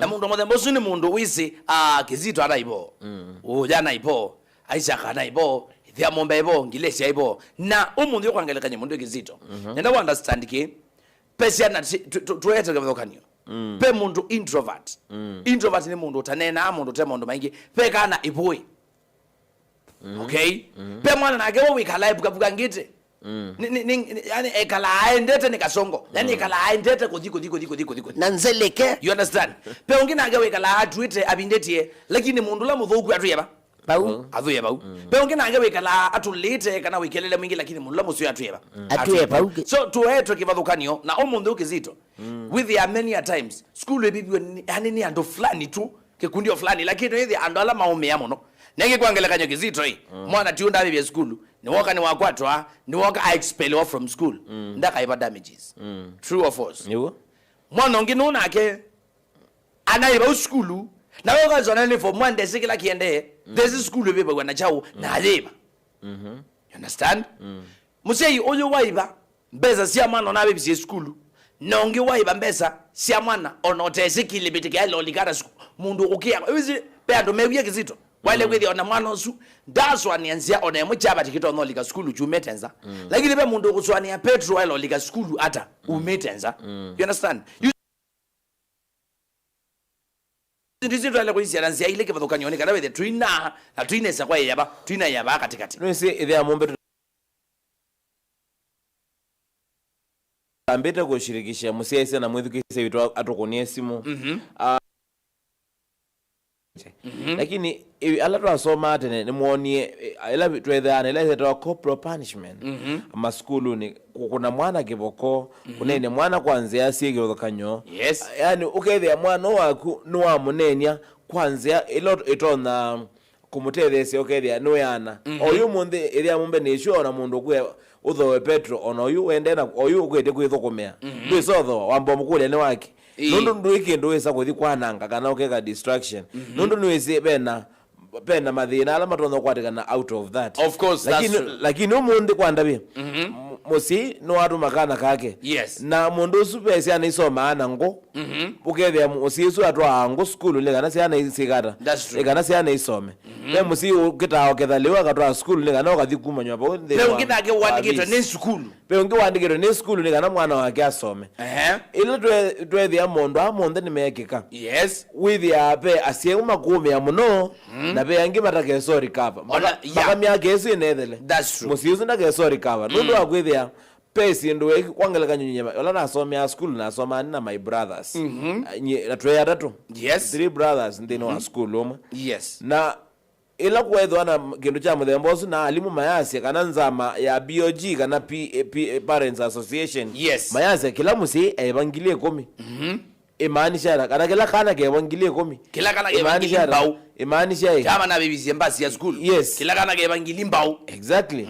na mundu mothe mbosu ni mundu wisi Kizito anaibo ujana ipo Isaac anaibo ithia mombe ibo ngilesi ibo na umundu yokwangelekanyo mundu Kizito nenda understand ki pesa na tuete kavyokanyo pe mundu introvert introvert ni mundu utanena mundu te mundu maingi pe kana ipoi okay pe mwana nake wo wikala ibuka ngite yani ekala aendete nikasongo yani ekala aendete kodiko nanzeleke you understand pe ungina age wekala atwite abindetie lakini mundu la muthuku atuyeba bau atuyeba pe ungina age wekala atulite kana wikelele mwingi lakini mundu la musyo atuyeba atuyeba so tuetwe kivathukanio na omundu Kizito with the many a times school ebibi yani ni ando fulani tu kikundio fulani lakini hivi ando ala maome ya muno nenge kwangelekanyo Kizito mwana tiunda bibye school ni woka ni wakwatwa ni woka I expel off from school ndaka iba damages true or false niwo mwana ngino nake anaiba school na woka zona ni for mwande sikila kiende this school bebe bwana chao na aliba you understand musei oyo waiba mbeza sia mwana na bibye school nongi waiba mbeza sia mwana onotese kilibitike alo ligara mundu ukia wizi pendo mewiye Kizito wale kwithi ona mwana osu ndaswani anzia ona muchaba tikito no lika school jumetenza lakini be mundu kuswani ya Petro wale lika school ata umetenza you understand ndizi twala kwisi anzia ile kivathukanyo kana wethe twina na twinesa kwa yaba twina yaba katikati no see ile amombe ambeta kushirikisha musiaisa na mwithukise vitu atokonie simu lakini ala twasoma atene nimuonie ila twethana ila zetwa corporal punishment maskulu ni kuna mwana kiboko kunene mwana kwanza asiege uthakanyo yes yani ukethia mwana waku ni wa munenia kwanza ilo itona kumutethese ukethia ni yana oyu munthi iria mumbe ni sure ona mundu kwe uthowe Petro ona oyu wende na oyu ukwete kwithukumia ndisotho wambo mukule ni wake nundu nduike nduisa kuthi kwananga kana ukeka distraction nundu niwisi bena mathina ala matonzo kwatikana out of that of course that's true lakini umundi kwandabi musi no watu makana kake yes na mundu supesi ana isoma ana ngo ukethia musi su atwa ango school le kana siana isigata kana siana isome le musi ukita oketha lewa katwa school le kana ukathi kumanywa pa le ukita ke wandikitwa ni school pe ungi wandikitwa ni school le kana mwana wake asome ile twethia mundu amonde ni mekika yes with ya pe asiema kume ya muno na be yangi matake sorry kapa baka myake esi nethele that's true musiuzu ndake sorry kapa nundu akwithia pesi ndo kwangela nyunyema ola nasomea school nasoma na my brothers na twa atatu yes 3 brothers ndino wa school umwe yes na ila kwethwa na kindu cha muthembosu na alimu mayasi kana nzama ya BOG kana Parents Association yes mayasi kila musi evangilie 10 imaanisha kana kila kana ke evangilie 10 kila kana ke evangilie mbau imaanisha kama na bibi embassy ya school yes kila kana ke evangilie mbau exactly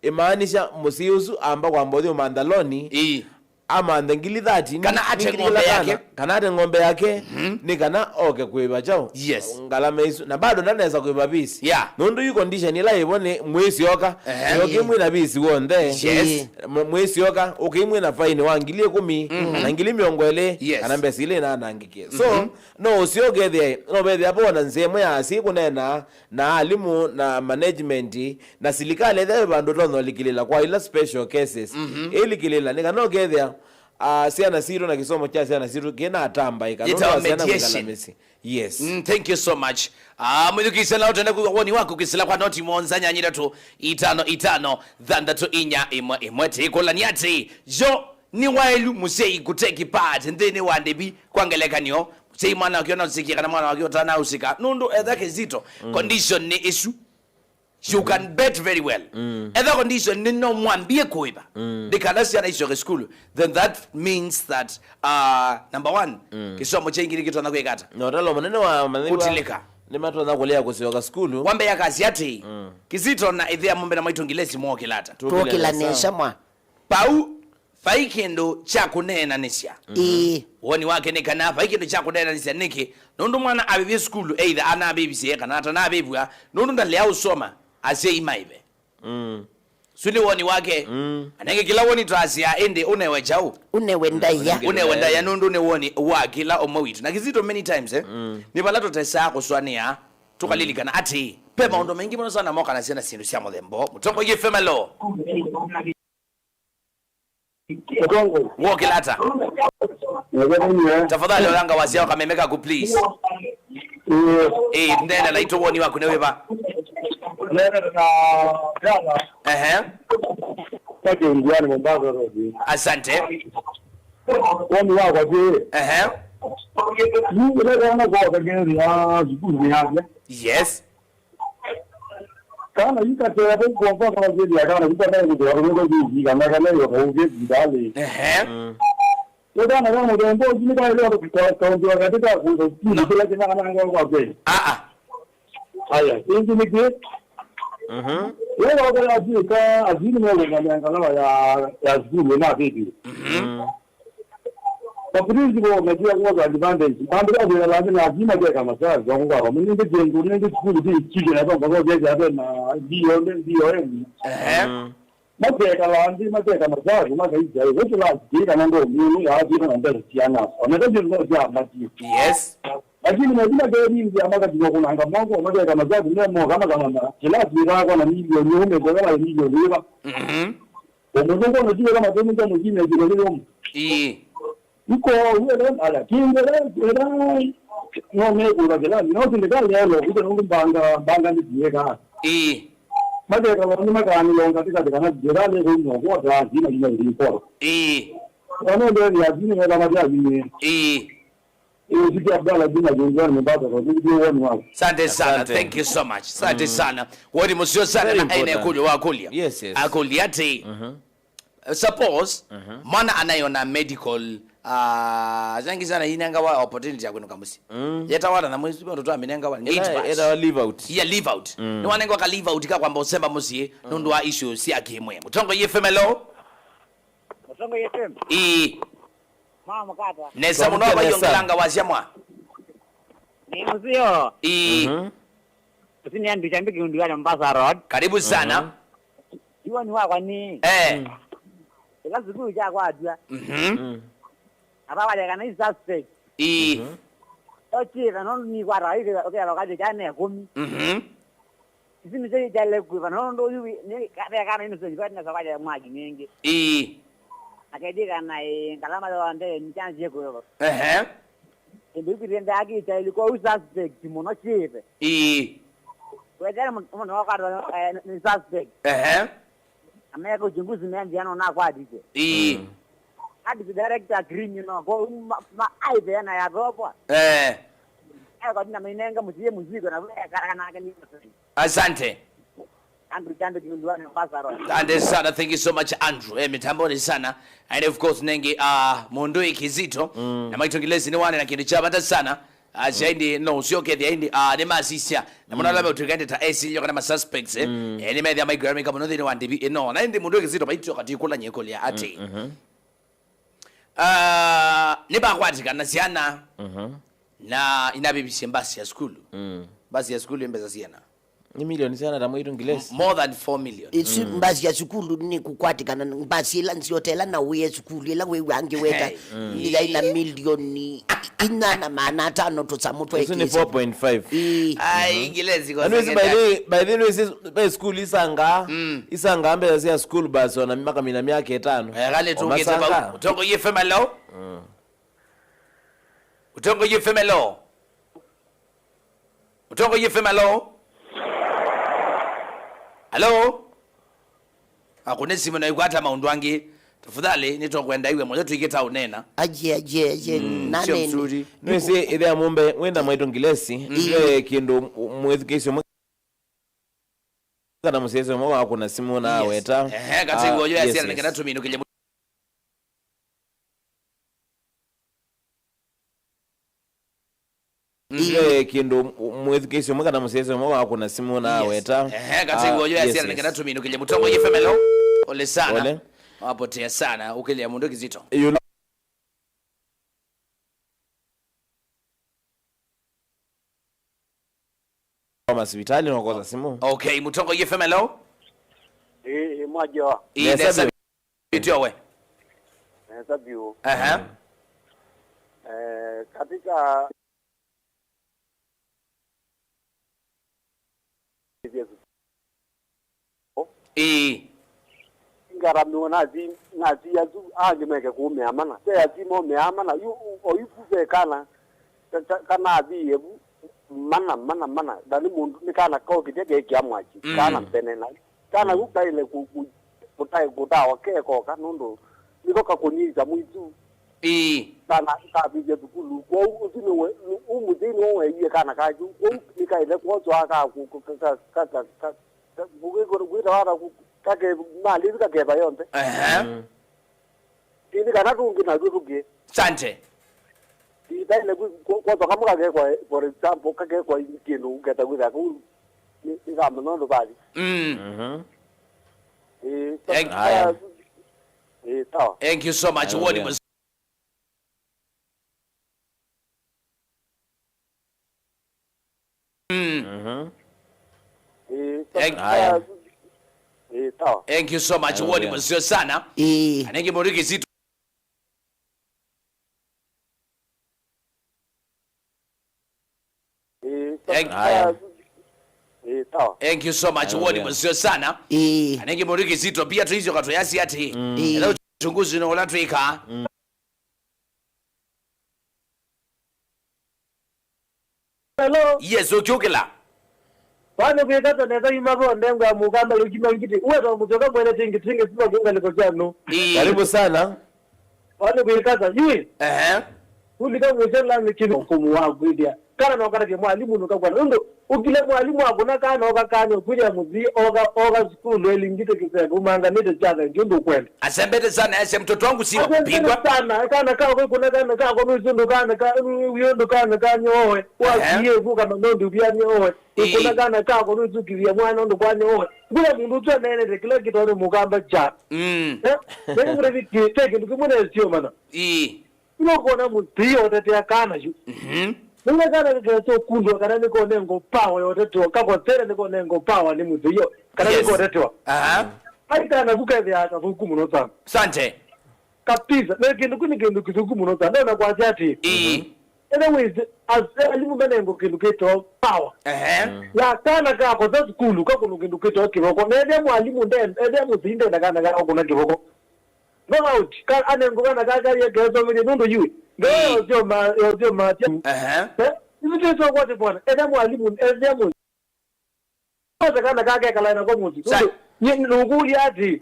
imaanisha musiusu amba kwa mbodhi mandaloni ama ndengili 30 kana ate ngombe yake kana ate ngombe yake ni kana oke kuiba chao yes ngalama isu na bado ndanaweza kuiba bisi yeah nundu yu condition ila ibone mwezi yoka yoke na bisi wonde yes mwezi yoka ukimwe na fine wangilie 10 na ngili miongwele kana mbesi ile na nangikie so no usiogethe no bethe hapo na nzemo ya siku na alimu na management na silikale the bandu tono likilila kwa ila special cases ili kilila nika no gethe siana siro na kisomo cha siana siro kena atamba ikanoa siana kugalamesi yes thank you so much mwidukisa na utenda kuwoni wako kisila kwa noti monza nyanyira tu itano dhanda tu inya imwete ikola nyati jo ni wailu musei kuteki part ndene wandebi kwangelekanyo musei mwana wakiona usikia kana mwana wakiona tana usika nundu edha Kizito condition ni issue you can bet very well edha condition ni no mwambie kuiba dikalasi ana iso school then that means that number 1 kisomo chengiri kitona kwekata no talo manene wa kutilika ni matona kulea kusioka school wambe ya kazi yati Kizito na idhia mombe na maitungilesi mwo kilata tukilanisha mwa pau faikendo cha kunena nisha woni wake ne kana faikendo cha kunena nisha niki nundu mwana abibi school either ana baby sie kana ata na bibwa nundu ndale usoma ase imaibe suli woni wake anenge kila woni trasia ende unewe chau unewenda ya unewenda ya nundu ne woni wa kila omawitu na kizito many times ni balato tesa kuswania tukalilikana ati pe maondo mengi mno sana moka na sina sindu sia modembo mutongo ye femelo wokilata tafadhali olanga wasia kamemeka ku please ndenda laito woni wako newe ba asante wani wako je yes kana yikatera kwa kama vile kana yikatera ndio ndio kana kana yo kwa vile Ndio na ndio ndio jini kwa leo kwa ndio katika ndio kila jina kana kwa kweli. Haya, ingi ni je? Leo kwa ajili ka ajili mwe ngana ya zuri na bibi. Kwa kweli kwa mjia kwa advantage. Mambo ya lazima lazima kwa kama sasa kwa mimi ndio jengo ndio kuli hii chini na kwa kwa na ndio mateka landi mateka mazari magaija wetu la jira nando mimi ya jira nando tiana oneka jino ja maji yes lakini mjina gari ndio amaka jino kuna anga mongo mateka mazari ni mo kama kila jira kwa na milioni ume kwa na milioni hiva ndio kwa ndio kama ndio ndio mwingine jiro leo iko wewe ala kingere no me kula kila no tinda leo ndio banga ni diega mateka wani makani longa katika jira le ngo kwa da jina jina report ono ndio ya jina ya maji ni sisi Abdalla jina jingine mbata kwa ndio wani wao asante sana thank you so much asante sana wodi musio sana na aina kuja wa kulia yes akuliate suppose mana anayona medical zangi sana inanga wa opportunity yakwe kamusi yeta wala na mwezi mtoto amenanga wa era leave out leave out ni wanengo ka leave out ka kwamba usemba musi nundu wa issue si akimwe mutongo ye femelo mutongo ye fem mama kata nesa muno ba yongelanga wasiamwa ni musio usini andu chambi kiundu ya Mombasa road karibu sana iwa ni wa kwani ila siku ya kwa adua aba wale kana suspect ochi kana ni kwa rai okay alokaje jana 10 sisi mzee jale kwa nondo ni kana ni sio kwa sababu maji mengi akadika na ngalama za ndege ni chance kwa ndio kirenda yake ilikuwa suspect mono chipe kwa jana mmoja wakati ni suspect ameka uchunguzi meanza na kwa dije hadi director green kwa aibe na ya robo kwa nina menenga mzie mzigo na kana ni asante Andrew Jando kiunduani Mombasa road asante sana thank you so much Andrew mitamboni sana and of course nengi Mondoi Kizito na maitongilezi ni wane na kindu chama hata sana ajaindi no sio kedhi aindi ne masisia na mwana laba utukende ta AC yo kana suspects ni medhi ya migrant kama no thini wandibi no na ndi Mondoi Kizito baito kati kula nyekoli ya ati ni bakwatika na siana na inabibishe mbasi ya skulu basi ya skulu mbeza siana ni milioni sana da mwitu ngilesi more than 4 million isi mbasi ya skulu ni kukwatika na mbasi ila nsiotela na uye skulu ila we wange weta ila ina milioni ina na maana 5 to samutu ekezi 4.5 ai ngilezi kwa sababu by the way by school isanga ambe ya school basi wana maka mina miaka 5 kale tungeza ba utongo ye femelo utongo ye femelo utongo ye femelo hello akune simu na ikwata maundu wangi tafadhali nitokwenda iwe moja tuiketa unena aje nane nwese ile amombe wenda mwetu ngilesi ile kindu mwezikesho kana musese mwa akuna simu na weta kati ngojo ya sira nikana tumino kile ile kindu mwezikesho mwa kana musese mwa akuna simu na weta kati ngojo ya sira nikana tumino kile mutongo ye femelo ole sana wapotea sana ukile ya Mondoi Kizito hospitali na kwa simu okay mutongo ye femelo moja. Inesa bitowe. Sabiu. Katika ngaramno nazi yazu agimeke kumeamana se yazimo meamana yu oyuze kana yebu mana dani mundu nikana ko kidege kyamwachi kana mpenena kana ukaile kutawa keko kanundo nikoka kunyiza mwizu kana kabije tukulu ko uzini umudini owe kana kaju ko nikaile ko twaka kake mali kake bayonte ini kana tungi na turugie sante ile kwa kama kake kwa for example kake kwa kinu kata kuda ku ni kama ndo bali thank you so much what was Thank you so much what was your sana anenge moriki zitu Thank you so much what was your sana anenge moriki zitu pia tuizo katoyasi ati leo chunguzi no la tuika hello yes okukela Bana kuyekata neza imabo ndenga mugamba yukima ngiti uwezo mutoka mwene tingi sima kunga liko chano Karibu sana. Bana kuyekata yui ulika mwesela mikino kumuwagu idia kana nokata ke mwalimu nokagwa ndo ukile mwalimu akuna kana okakanya kuja muzi oga school elingite kisebe umanga nete chaga ndio kwenda asembete sana ese mtoto wangu si kupigwa sana kana kwa kuna kana kwa mwindo kana uyondo kana kanyowe wakie vuka manondo byani owe kuna kana kwa nuzukiria mwana ndo kwani owe kula mundu twa nene kile kitone mugamba cha nene mrevi teke ndikumune sio mana unokona mudziyo tete akana ju Nunga kana keso kundo kana niko nengo power yoteto kako tere niko nengo power ni mudziyo kana niko teto Aita na vuka vya ata vuku muno sana sante kapisa kindu kisuku muno sana na kwa jati anyways as alimu benengo kindu keto power la kana kako za skulu kako kindu keto kiroko nende mwalimu ndende muzinde ndakana kana kuna kiroko no out ka anengo kana kaka yegezo mwenye ndo yui Yo sio ma hivi tu kwa bwana eda mwalimu kwanza kana kaka kala na kwa muzi ni nguli ati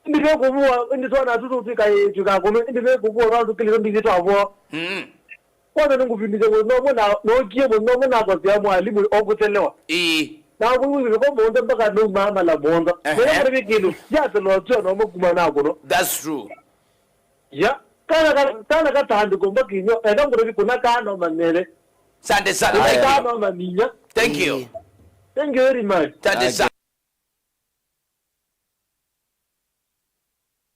ndivyo kuvua ndivyo na tutu tuka kome ndivyo kuvua kwa tukile ndizi twa kwanza nguvindije no kie no na kwa sia mwalimu okutelewa na kuuzi kwa bonde mpaka ndo mama la bonda ndio kitu jato lo tio no mukuma nako that's true yeah kana katandi komba kinyo enda ngoro kuna kana manele sante sana kana maninya thank you very much sante sana